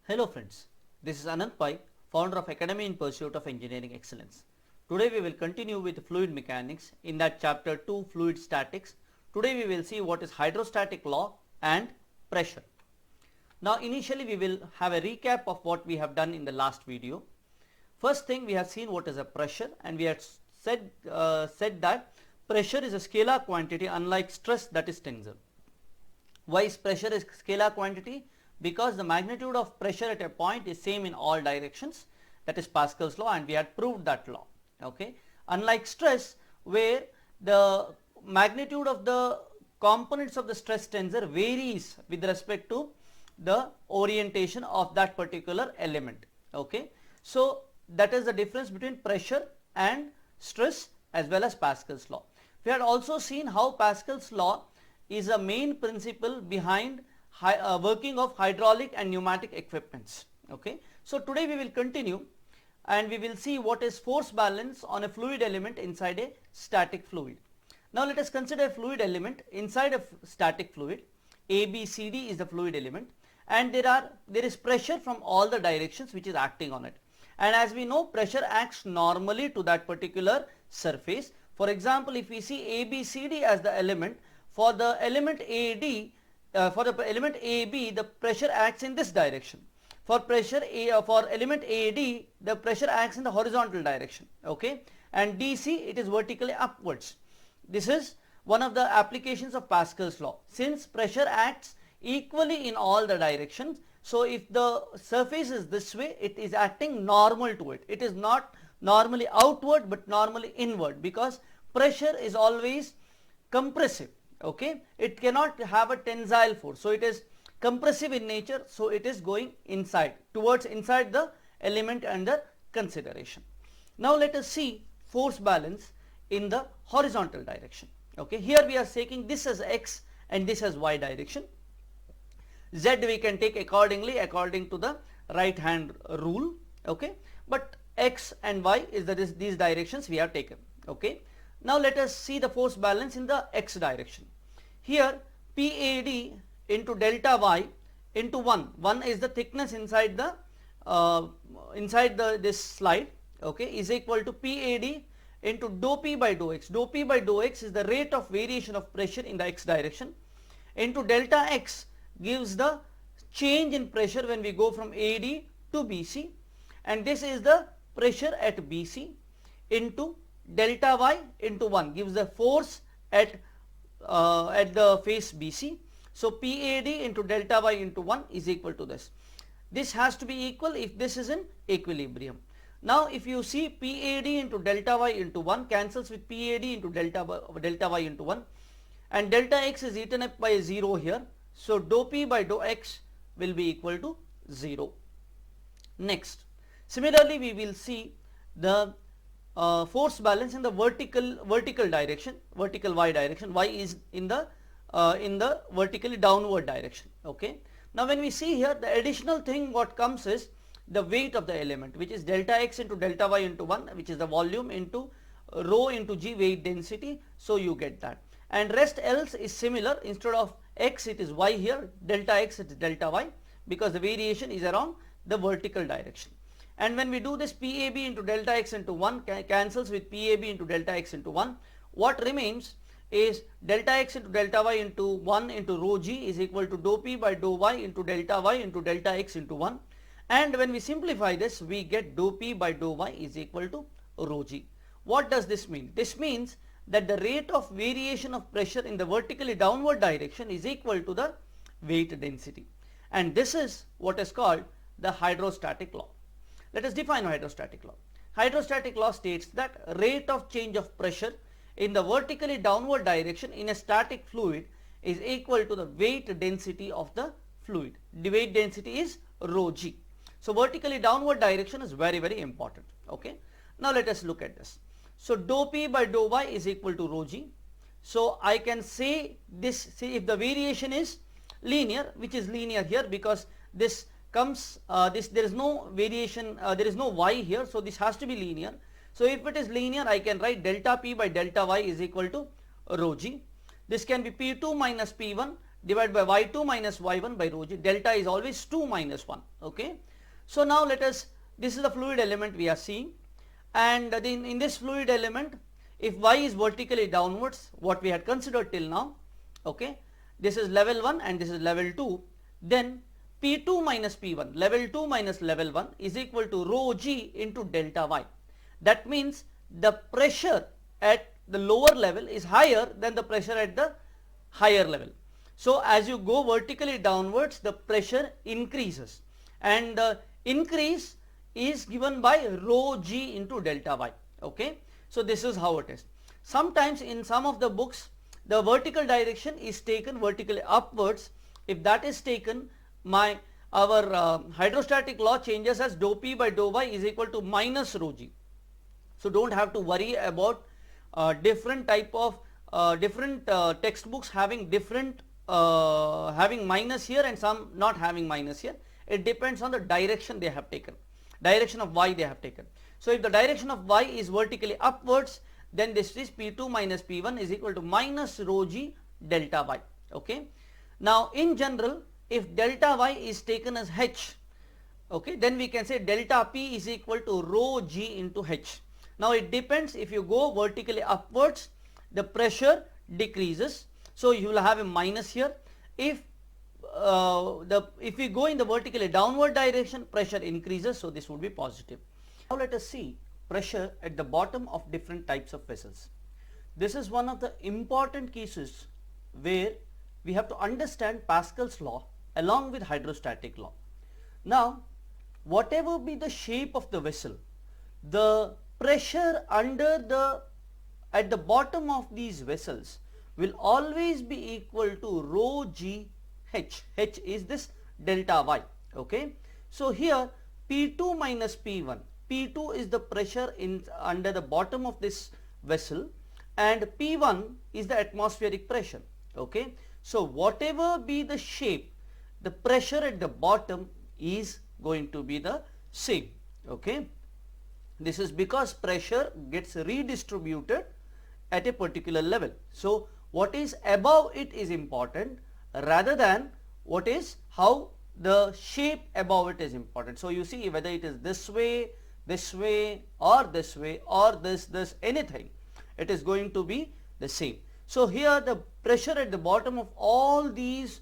Hello friends, this is Anand Pai, founder of Academy in Pursuit of Engineering Excellence. Today we will continue with fluid mechanics in that chapter 2 fluid statics. Today we will see what is hydrostatic law and pressure. Now initially we will have a recap of what we have done in the last video. First thing, we have seen what is a pressure, and we had said that pressure is a scalar quantity unlike stress, that is tensor. Why is pressure a scalar quantity? Because the magnitude of pressure at a point is same in all directions, that is Pascal's law, and we had proved that law. Okay. Unlike stress, where the magnitude of the components of the stress tensor varies with respect to the orientation of that particular element. Okay. So that is the difference between pressure and stress as well as Pascal's law. We had also seen how Pascal's law is a main principle behind working of hydraulic and pneumatic equipments. Okay. So today we will continue and we will see what is force balance on a fluid element inside a static fluid. Now let us consider a fluid element inside a static fluid. ABCD is the fluid element, and there is pressure from all the directions which is acting on it. And as we know, pressure acts normally to that particular surface. For example, if we see ABCD as the element, for the element for the element AB, the pressure acts in this direction. For element AD, the pressure acts in the horizontal direction. Okay, and DC, it is vertically upwards. This is one of the applications of Pascal's law. Since pressure acts equally in all the directions, so if the surface is this way, it is acting normal to it. It is not normally outward but normally inward, because pressure is always compressive. Okay, it cannot have a tensile force, so it is compressive in nature, so it is going inside the element under consideration. Now let us see force balance in the horizontal direction. Okay, here we are taking this as x and this as y direction. Z we can take accordingly according to the right hand rule. Okay, but x and y is these directions we have taken. Okay, now let us see the force balance in the x direction. Here PAD into delta y into 1 is the thickness inside this slide. Okay, is equal to PAD into dou P by dou x. Dou P by dou x is the rate of variation of pressure in the x direction, into delta x gives the change in pressure when we go from AD to BC, and this is the pressure at BC, into delta y into 1 gives the force at the face BC. So PAD into delta y into 1 is equal to this. This has to be equal if this is in equilibrium. Now if you see, PAD into delta y into 1 cancels with PAD into delta y into 1, and delta x is eaten up by a 0 here. So dou P by dou x will be equal to 0. Next, similarly we will see the force balance in the vertical direction, vertical y direction. Y is in the vertically downward direction. Okay. Now when we see here, the additional thing what comes is the weight of the element, which is delta x into delta y into 1, which is the volume, into rho into g, weight density. So you get that, and rest else is similar. Instead of x it is y here, delta x it is delta y, because the variation is around the vertical direction. And when we do this, PAB into delta x into 1 cancels with PAB into delta x into 1. What remains is delta x into delta y into 1 into rho g is equal to dou P by dou y into delta x into 1. And when we simplify this, we get dou P by dou y is equal to rho g. What does this mean? This means that the rate of variation of pressure in the vertically downward direction is equal to the weight density. And this is what is called the hydrostatic law. Let us define hydrostatic law. Hydrostatic law states that rate of change of pressure in the vertically downward direction in a static fluid is equal to the weight density of the fluid. The weight density is rho g. So vertically downward direction is very, very important. Okay. Now let us look at this. So dou P by dou y is equal to rho g. So I can say this, see if the variation is linear, which is linear here because this comes, there is no variation, there is no y here, so this has to be linear. So if it is linear, I can write delta P by delta y is equal to rho g. This can be P2 minus P1 divided by y2 minus y1 by rho g. Delta is always 2 minus 1. Okay. So now let us, this is the fluid element we are seeing, and in this fluid element, if y is vertically downwards, what we had considered till now, okay, this is level 1 and this is level 2, then P2 minus P1, level 2 minus level 1 is equal to rho g into delta y. That means the pressure at the lower level is higher than the pressure at the higher level. So as you go vertically downwards, the pressure increases, and the increase is given by rho g into delta y. Okay. So this is how it is. Sometimes in some of the books, the vertical direction is taken vertically upwards. If that is taken, our hydrostatic law changes as dou p by dou y is equal to minus rho g. So don't have to worry about different type of different textbooks having different having minus here and some not having minus here. It depends on the direction they have taken, direction of y they have taken. So if the direction of y is vertically upwards, then this is P2 minus P1 is equal to minus rho g delta y. Okay. Now in general, if delta y is taken as h, okay, then we can say delta p is equal to rho g into h. Now it depends, if you go vertically upwards, the pressure decreases, so you will have a minus here. If we go in the vertically downward direction, pressure increases, so this would be positive. Now let us see pressure at the bottom of different types of vessels. This is one of the important cases where we have to understand Pascal's law along with hydrostatic law. Now whatever be the shape of the vessel, the pressure at the bottom of these vessels will always be equal to rho g h. H is this delta y. Okay. So here P2 minus P1, P2 is the pressure under the bottom of this vessel, and P1 is the atmospheric pressure. Okay. So whatever be the shape, the pressure at the bottom is going to be the same. Okay. This is because pressure gets redistributed at a particular level. So what is above it is important rather than what is how the shape above it is important. So you see, whether it is this way or this way or this anything, it is going to be the same. So here the pressure at the bottom of all these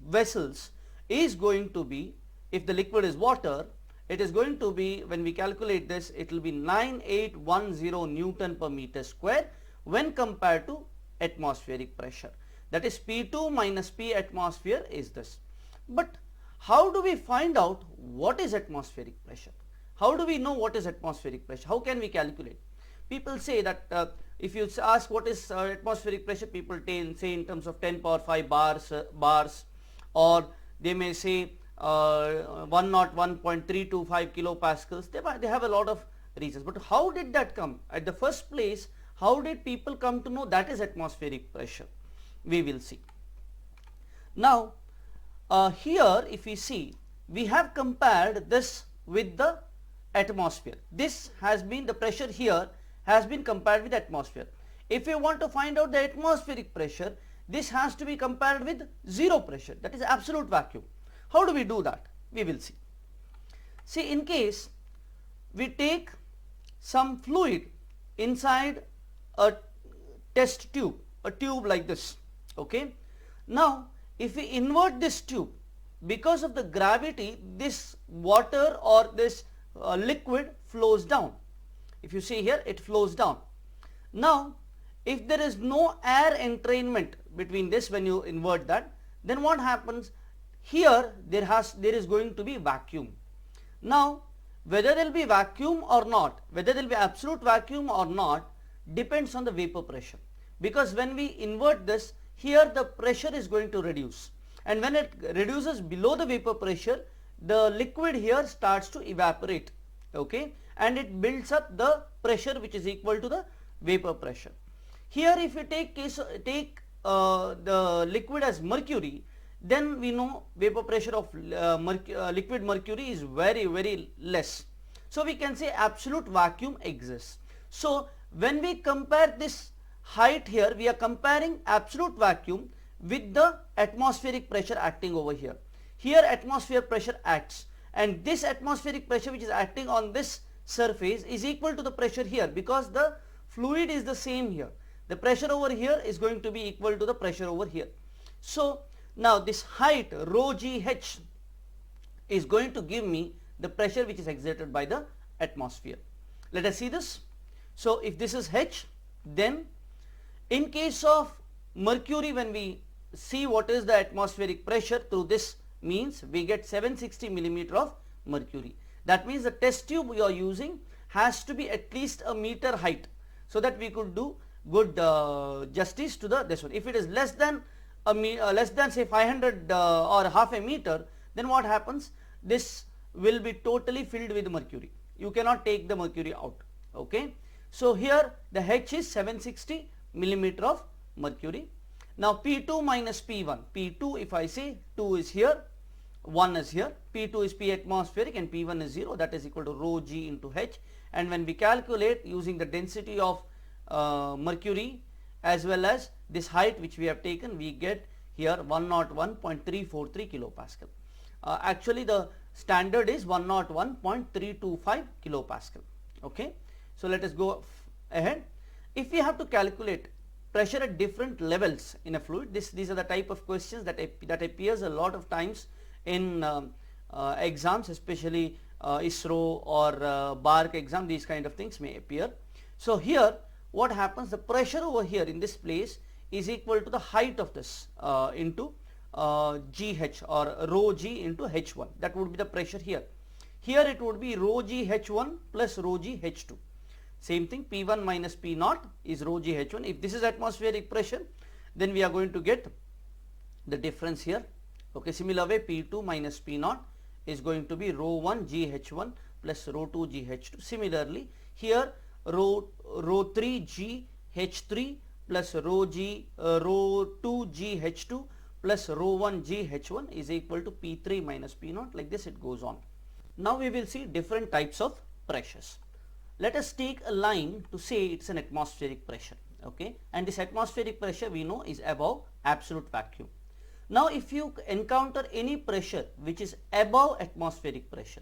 vessels is going to be, if the liquid is water, it is going to be, when we calculate this, it will be 9810 Newton per meter square when compared to atmospheric pressure. That is P2 minus P atmosphere is this. But how do we find out what is atmospheric pressure? How do we know what is atmospheric pressure? How can we calculate? People say that if you ask what is atmospheric pressure, people say in terms of 10 power 5 bars, or they may say 101.325 kilopascals. They have a lot of reasons. But how did that come? At the first place, how did people come to know that is atmospheric pressure? We will see. Now here if we see, we have compared this with the atmosphere. This has been, the pressure here has been compared with atmosphere. If you want to find out the atmospheric pressure, this has to be compared with zero pressure, that is absolute vacuum. How do we do that? We will see. See, in case we take some fluid inside a test tube, a tube like this. Okay. Now if we invert this tube, because of the gravity, this water or this liquid flows down. If you see here, it flows down. Now if there is no air entrainment between this, when you invert that, then what happens? Here there is going to be vacuum. Now whether there will be vacuum or not, whether there will be absolute vacuum or not, depends on the vapor pressure, because when we invert this, here the pressure is going to reduce, and when it reduces below the vapor pressure, the liquid here starts to evaporate. Okay, and it builds up the pressure which is equal to the vapor pressure. Here if you take the liquid as mercury, then we know vapor pressure of liquid mercury is very less. So we can say absolute vacuum exists. So when we compare this height here we are comparing absolute vacuum with the atmospheric pressure acting over here. Here atmosphere pressure acts, and this atmospheric pressure which is acting on this surface is equal to the pressure here, because the fluid is the same here. The pressure over here is going to be equal to the pressure over here. So now this height rho g h is going to give me the pressure which is exerted by the atmosphere. Let us see this. So if this is h, then in case of mercury, when we see what is the atmospheric pressure through this means, we get 760 millimeter of mercury. That means the test tube we are using has to be at least a meter height, so that we could do good justice to this one. If it is less than say 500 or half a meter, then what happens? This will be totally filled with mercury. You cannot take the mercury out. Okay. So here the H is 760 millimeter of mercury. Now P2 minus P1. P2, if I say 2 is here, 1 is here. P2 is P atmospheric and P1 is 0. That is equal to rho g into H. And when we calculate using the density of mercury as well as this height which we have taken, we get here 101.343 kilopascal. Actually the standard is 101.325 kilopascal. Okay. So let us go ahead. If we have to calculate pressure at different levels in a fluid, these are the type of questions that appears a lot of times in exams, especially ISRO or BARC exam. These kind of things may appear. So here what happens, the pressure over here in this place is equal to the height of this into GH or rho g into H1. That would be the pressure here. Here it would be rho g H1 plus rho g H2. Same thing, P1 minus P0 is rho g H1. If this is atmospheric pressure, then we are going to get the difference here. Okay, similar way P2 minus P0 is going to be rho 1 g H1 plus rho 2 g H2. Similarly, here rho 3 g H3 plus rho 2 g H2 plus rho 1 g H1 is equal to P3 minus P0. Like this it goes on. Now we will see different types of pressures. Let us take a line to say it's an atmospheric pressure. Okay, and this atmospheric pressure we know is above absolute vacuum. Now if you encounter any pressure which is above atmospheric pressure,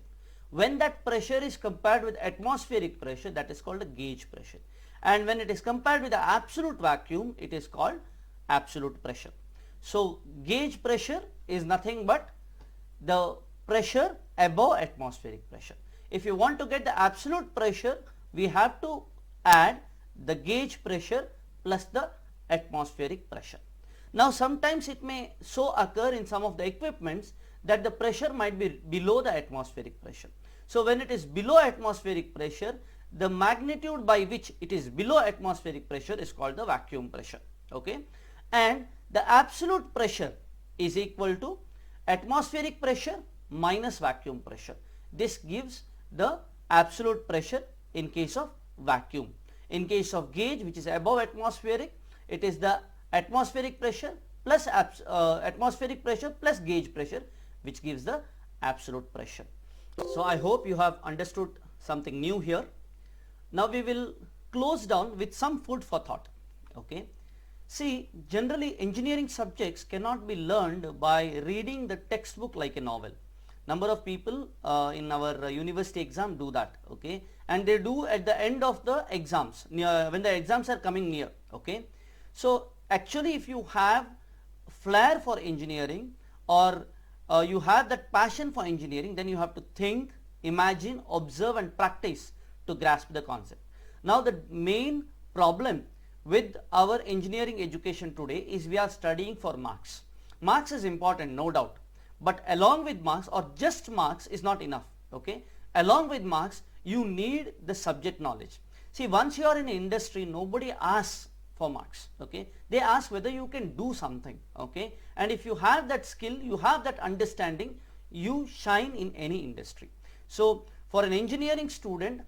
when that pressure is compared with atmospheric pressure, that is called a gauge pressure, and when it is compared with the absolute vacuum, it is called absolute pressure. So gauge pressure is nothing but the pressure above atmospheric pressure. If you want to get the absolute pressure, we have to add the gauge pressure plus the atmospheric pressure. Now sometimes it may so occur in some of the equipments that the pressure might be below the atmospheric pressure. So when it is below atmospheric pressure, the magnitude by which it is below atmospheric pressure is called the vacuum pressure. Okay, and the absolute pressure is equal to atmospheric pressure minus vacuum pressure. This gives the absolute pressure in case of vacuum. In case of gauge, which is above atmospheric, it is the atmospheric pressure plus gauge pressure, which gives the absolute pressure. So I hope you have understood something new here. Now we will close down with some food for thought. Okay, see, generally engineering subjects cannot be learned by reading the textbook like a novel. Number of people in our university exam do that. Okay, and they do at the end of the exams, when the exams are coming near. Okay, so actually if you have flair for engineering or you have that passion for engineering, then you have to think, imagine, observe and practice to grasp the concept. Now the main problem with our engineering education today is we are studying for marks. Marks is important, no doubt, but along with marks or just marks is not enough. Okay, along with marks you need the subject knowledge. See, once you are in industry, nobody asks for marks. Okay, they ask whether you can do something. Okay, and if you have that skill, you have that understanding, you shine in any industry. So for an engineering student,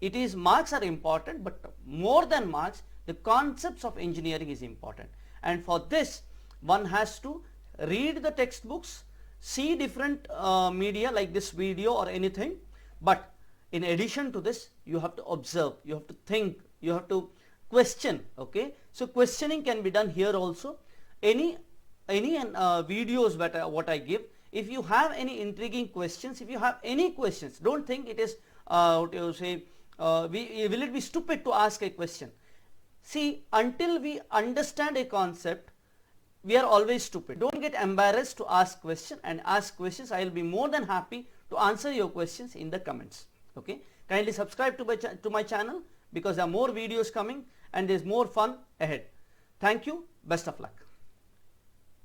it is marks are important, but more than marks, the concepts of engineering is important, and for this one has to read the textbooks, see different media like this video or anything, but in addition to this you have to observe, you have to think, you have to question. Okay, so questioning can be done here also. Any videos what I give, if you have any intriguing questions, if you have any questions, don't think it is what you say, will it be stupid to ask a question. See, until we understand a concept, we are always stupid. Don't get embarrassed to ask questions, and ask questions. I will be more than happy to answer your questions in the comments. Okay, kindly subscribe to my channel, because there are more videos coming and there is more fun ahead. Thank you. Best of luck.